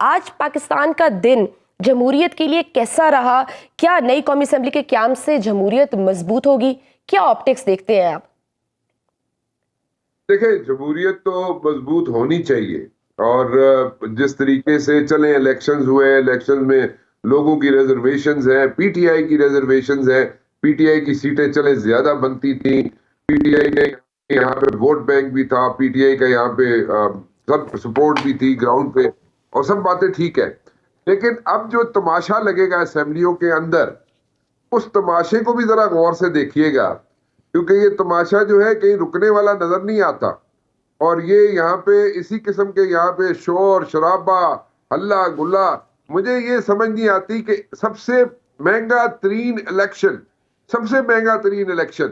आज पाकिस्तान का दिन जमहूरियत के लिए कैसा रहा? क्या नई कौमी असम्बली के क़याम से जमहूरियत मजबूत होगी? क्या ऑप्टिक्स देखते हैं आप? देखिए, जमहूरियत तो मजबूत होनी चाहिए। और जिस तरीके से चले इलेक्शंस हुए, इलेक्शन में लोगों की रिजर्वेशंस हैं, पीटीआई की रिजर्वेशंस हैं, पीटीआई की सीटें चले ज्यादा बनती थी, पीटीआई के यहाँ पे वोट बैंक भी था, पीटीआई का यहाँ पे सब सपोर्ट भी थी ग्राउंड पे, और सब बातें ठीक है। लेकिन अब जो तमाशा लगेगा असेंबलियों के अंदर, उस तमाशे को भी जरा गौर से देखिएगा, क्योंकि ये तमाशा जो है कहीं रुकने वाला नजर नहीं आता। और ये यहाँ पे इसी किस्म के यहाँ पे शोर शराबा, हल्ला गुल्ला, मुझे ये समझ नहीं आती कि सबसे महंगा तरीन इलेक्शन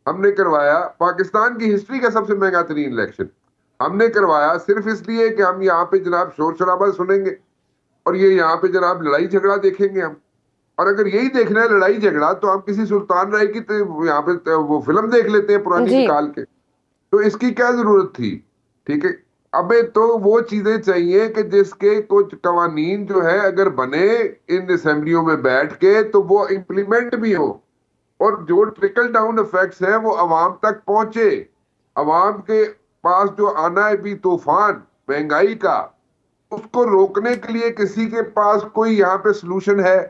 हमने करवाया, पाकिस्तान की हिस्ट्री का सबसे महंगा तरीन इलेक्शन हमने करवाया, सिर्फ इसलिए कि हम यहाँ पे जनाब शोर शराबा सुनेंगे और ये यहाँ पे जनाब लड़ाई झगड़ा देखेंगे हम। और अगर यही देखना है लड़ाई झगड़ा, तो हम किसी सुल्तान राय की तो यहाँ पे वो फिल्म देख लेते हैं पुरानी जी। निकाल के। तो इसकी क्या जरूरत थी? ठीक है, अबे तो वो चीजें चाहिए कि जिसके कुछ कवानीन जो है अगर बने इन असेंबलियों में बैठ के, तो वो इम्प्लीमेंट भी हो, और जो ट्रिकल डाउन इफेक्ट्स हैं वो अवाम तक पहुंचे। अवाम के पास जो आना है भी तूफान महंगाई का, उसको रोकने के लिए किसी के पास कोई यहाँ पे सलूशन है?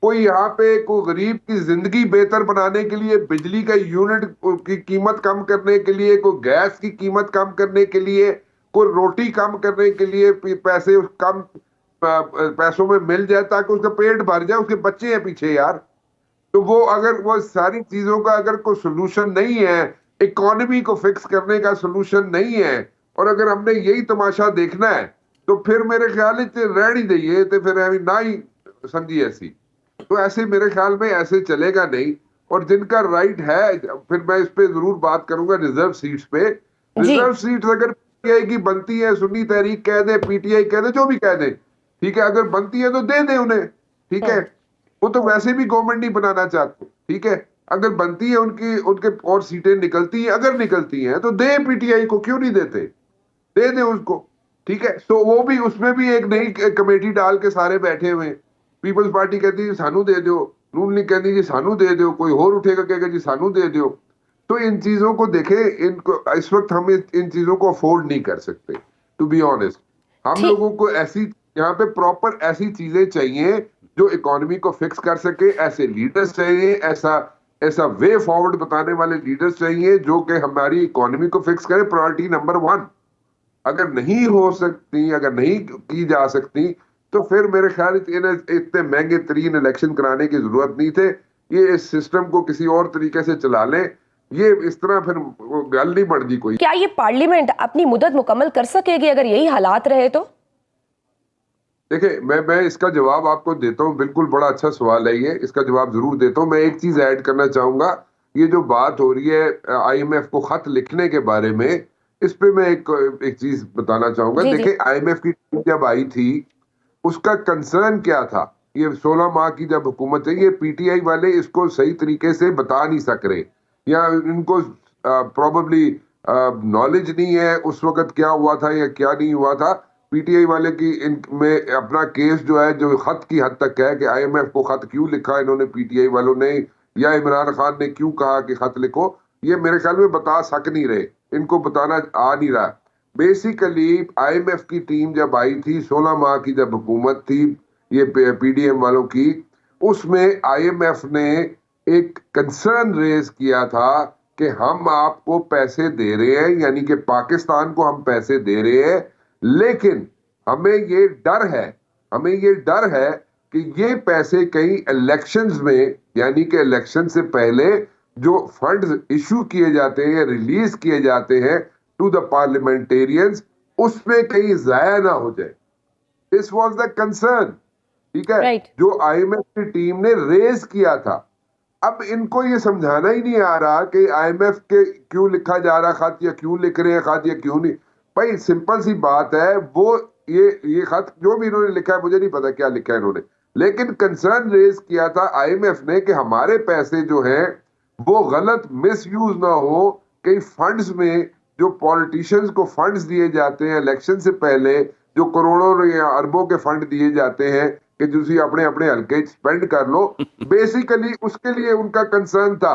कोई यहाँ पे कोई गरीब की जिंदगी बेहतर बनाने के लिए, बिजली का यूनिट की कीमत कम करने के लिए, कोई गैस की कीमत कम करने के लिए, कोई रोटी कम करने के लिए, पैसे कम पैसों में मिल जाए ताकि उसका पेट भर जाए, उसके बच्चे हैं पीछे यार। तो वो अगर वो सारी चीजों का अगर कोई सोल्यूशन नहीं है, इकोनॉमी को फिक्स करने का सोल्यूशन नहीं है, और अगर हमने यही तमाशा देखना है, तो फिर मेरे ख्याल रहनी चाहिए, तो फिर ना ही समझी ऐसी। तो ऐसे मेरे ख्याल में ऐसे चलेगा नहीं। और जिनका राइट है, फिर मैं इस पे जरूर बात करूंगा रिजर्व सीट्स पे। जी। रिजर्व सीट्स अगर पीटीआई की बनती है, सुन्नी तहरीक कह दे, पीटीआई कह दे, जो भी कह दे, ठीक है, अगर बनती है तो दे दे उन्हें, ठीक है। हम्म। वो तो वैसे भी गवर्नमेंट नहीं बनाना चाहते, ठीक है। अगर बनती है उनकी उनके और सीटें निकलती हैं, अगर निकलती हैं तो दे पीटीआई को, क्यों नहीं देते? दे दे उसको, ठीक है। तो वो भी, उसमें भी एक नई कमेटी डाल के सारे बैठे हुए। पीपल्स पार्टी कहती है सानू दे दो, नून लीग कहती है जी सानू दे दो, कोई और उठेगा कहेगा जी सानू दे दो। तो इन चीजों को देखे, इनको इस वक्त हम इन चीजों को अफोर्ड नहीं कर सकते, टू बी ऑनेस्ट। हम ठीक। लोगों को ऐसी यहाँ पे प्रॉपर ऐसी चीजें चाहिए जो इकोनॉमी को फिक्स कर सके, ऐसे लीडर्स चाहिए, ऐसा ऐसा वे फॉरवर्ड बताने वाले लीडर्स चाहिए जो कि हमारी इकोनॉमी को फिक्स करे, प्रायोरिटी नंबर 1। अगर नहीं हो सकती, अगर नहीं की जा सकती, तो फिर मेरे ख्याल इतने महंगे तरीन इलेक्शन कराने की जरूरत नहीं थे। ये इस सिस्टम को किसी और तरीके से चला लें, ये इस तरह फिर गल नहीं बढ़ती कोई। क्या ये पार्लियामेंट अपनी मुद्दत मुकम्मल कर सकेगी अगर यही हालात रहे तो? देखिए, मैं इसका जवाब आपको देता हूँ, बिल्कुल बड़ा अच्छा सवाल है ये, इसका जवाब जरूर देता हूँ। मैं एक चीज ऐड करना चाहूंगा। ये जो बात हो रही है आईएमएफ को खत लिखने के बारे में, इस पे मैं एक चीज बताना चाहूंगा। जी जी। देखिए, आईएमएफ की टीम जब आई थी, उसका कंसर्न क्या था? ये 16 माह की जब हुकूमत है, ये पीटीआई वाले इसको सही तरीके से बता नहीं सक रहे, या इनको प्रोबेबली नॉलेज नहीं है उस वक्त क्या हुआ था या क्या नहीं हुआ था। पीटीआई वाले की इनमें अपना केस जो है, जो खत की हद तक है कि आईएमएफ को खत क्यों लिखा इन्होंने, पीटीआई वालों ने, या इमरान खान ने क्यों कहा कि खत लिखो, ये मेरे ख्याल में बता सक नहीं रहे, इनको बताना आ नहीं रहा। बेसिकली आईएमएफ की टीम जब आई थी, 16 माह की जब हुकूमत थी ये पीडीएम वालों की, उसमें आईएमएफ ने एक कंसर्न रेज किया था कि हम आपको पैसे दे रहे हैं, यानी कि पाकिस्तान को हम पैसे दे रहे हैं, लेकिन हमें ये डर है कि ये पैसे कहीं इलेक्शंस में, यानी कि इलेक्शन से पहले जो फंड्स इशू किए जाते हैं, रिलीज किए जाते हैं टू द पार्लियामेंटेरियंस, उसमें कहीं जाया ना हो जाए। दिस वाज द कंसर्न, ठीक है, राइट। जो आईएमएफ की टीम ने रेज किया था। अब इनको ये समझाना ही नहीं आ रहा कि आईएमएफ के क्यों लिखा जा रहा खत, या क्यों लिख रहे हैं खत, या क्यों नहीं। भाई सिंपल सी बात है, वो ये खत जो भी इन्होंने लिखा है, मुझे नहीं पता क्या लिखा है इन्होंने, लेकिन कंसर्न रेज किया था आईएमएफ ने कि हमारे पैसे जो हैं वो गलत मिसयूज ना हो, कई फंड्स में जो पॉलिटिशियंस को फंड्स दिए जाते हैं इलेक्शन से पहले, जो करोड़ों या अरबों के फंड दिए जाते हैं कि तुसी अपने अपने हल्के स्पेंड कर लो, बेसिकली उसके लिए उनका कंसर्न था।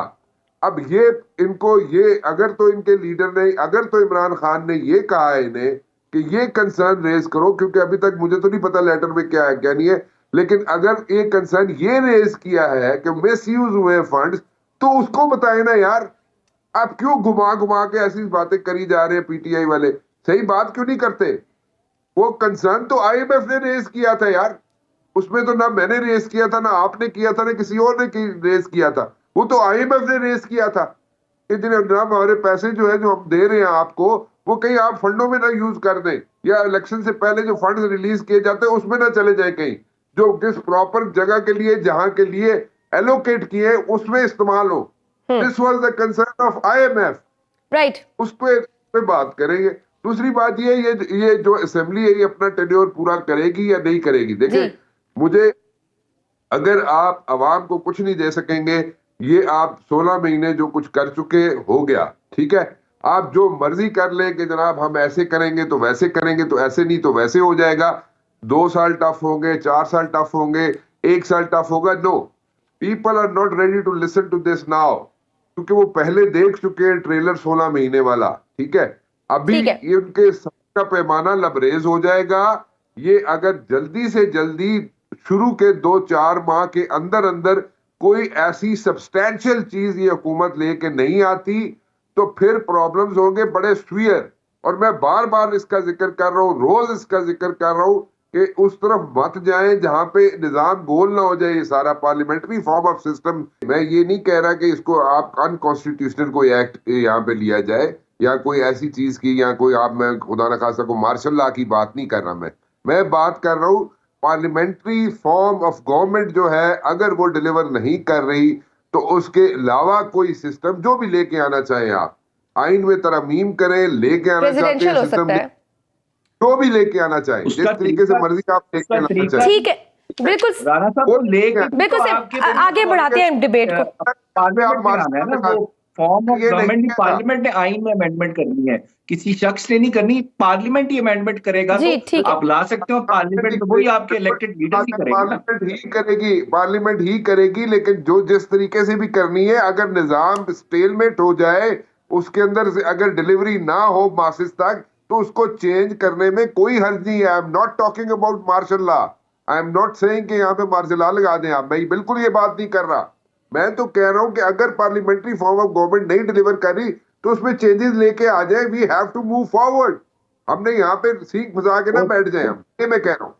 अब ये इनको ये अगर तो इनके लीडर ने, अगर तो इमरान खान ने ये कहा है इन्हें कि ये कंसर्न रेज करो, क्योंकि अभी तक मुझे तो नहीं पता लेटर में क्या है क्या नहीं है, लेकिन अगर ये कंसर्न ये रेज किया है कि मिस यूज हुए फंड्स, तो उसको बताए ना यार। आप क्यों घुमा घुमा के ऐसी बातें करी जा रहे हैं पीटीआई वाले, सही बात क्यों नहीं करते? वो कंसर्न तो आईएमएफ ने रेज किया था यार, उसमें तो ना मैंने रेस किया था, ना आपने किया था, ना किसी और ने रेस किया था, वो तो आईएमएफ ने रेस किया था कि जनाब हमारे पैसे जो है जो हम दे रहे हैं आपको, वो कहीं आप फंडों में ना यूज कर दें, या इलेक्शन से पहले जो फंड रिलीज किए जाते हैं उसमें ना चले जाए कहीं, जो जिस प्रॉपर जगह के लिए जहां के लिए एलोकेट किए उसमें इस्तेमाल हो। This was the concern of IMF. Right. उस पे बात करेंगे। दूसरी बात ये जो असेंबली है ये अपना टेन्योर पूरा करेगी या नहीं करेगी? देखिए, मुझे, अगर आप अवाम को कुछ नहीं दे सकेंगे, ये आप 16 महीने जो कुछ कर चुके हो गया, ठीक है, आप जो मर्जी कर ले कि जनाब हम ऐसे करेंगे तो वैसे करेंगे, तो ऐसे नहीं तो वैसे हो जाएगा, 2 साल टफ होंगे, 4 साल टफ होंगे, 1 साल टफ होगा। No, people are not ready to listen to this now, क्योंकि वो पहले देख चुके हैं ट्रेलर 16 महीने वाला, ठीक है। अभी ठीक है। ये उनके सब्र का पैमाना लबरेज हो जाएगा। ये अगर जल्दी से जल्दी शुरू के 2-4 माह के अंदर अंदर कोई ऐसी सब्सटैंशियल चीज ये हुकूमत लेके नहीं आती, तो फिर प्रॉब्लम्स होंगे बड़े सीवियर। और मैं बार बार इसका जिक्र कर रहा हूँ, रोज इसका जिक्र कर रहा हूँ कि उस तरफ मत जाएं जहां पे निजाम गोल ना हो जाए ये सारा पार्लियामेंट्री फॉर्म ऑफ सिस्टम। मैं ये नहीं कह रहा कि इसको आप अनकॉन्स्टिट्यूशनल कोई एक्ट यहाँ पे लिया जाए, या कोई ऐसी चीज की, या कोई आप, मैं खुदा न खासा को मार्शल लॉ की बात नहीं कर रहा, मैं बात कर रहा हूँ पार्लियामेंट्री फॉर्म ऑफ गवर्नमेंट जो है, अगर वो डिलीवर नहीं कर रही तो उसके अलावा कोई सिस्टम जो भी लेके आना चाहे, आप आइन में तरमीम करें, लेके आना चाहते हैं प्रेसिडेंशियल हो सिस्टम, सकता है। जो भी लेके आना चाहे, जिस उसका तरीके से तरीका, मर्जी आप लेके उसका आना तरीका चाहे। ठीक है, बिल्कुल राणा साहब, वो लेके बिल्कुल तो से आपके आगे बढ़ाते हैं डिबेट को। पार्लियामेंट में आना है ना, वो फॉर्म ऑफ ये नहीं गवर्नमेंट कहता। पार्लियामेंट ने आइन में अमेंडमेंट करनी है, किसी शख्स ने नहीं करनी, पार्लियामेंट ही अमेंडमेंट करेगा। जी, तो ठीक है। आप ला सकते हो पार्लियामेंट, तो वही आपके इलेक्टेड लीडर्स ही करेंगे ना। पार्लियामेंट ही करेगी, लेकिन जो जिस तरीके से भी करनी है, अगर निजाम स्टेलमेट हो जाए, उसके अंदर से अगर डिलीवरी ना हो मासिस तक, तो उसको चेंज करने में कोई हर्ज नहीं है। I am not talking about martial law, I am not saying कि यहाँ पे मार्शल लॉ लगा दें आप, मैं बिल्कुल ये बात नहीं कर रहा। मैं तो कह रहा हूं कि अगर पार्लियामेंट्री फॉर्म ऑफ गवर्नमेंट नहीं डिलीवर करी तो उसमें चेंजेस लेके आ जाए। We have to move forward. हमने यहाँ पे सीख फंसा के ना बैठ जाए हम, ये मैं कह रहा हूँ।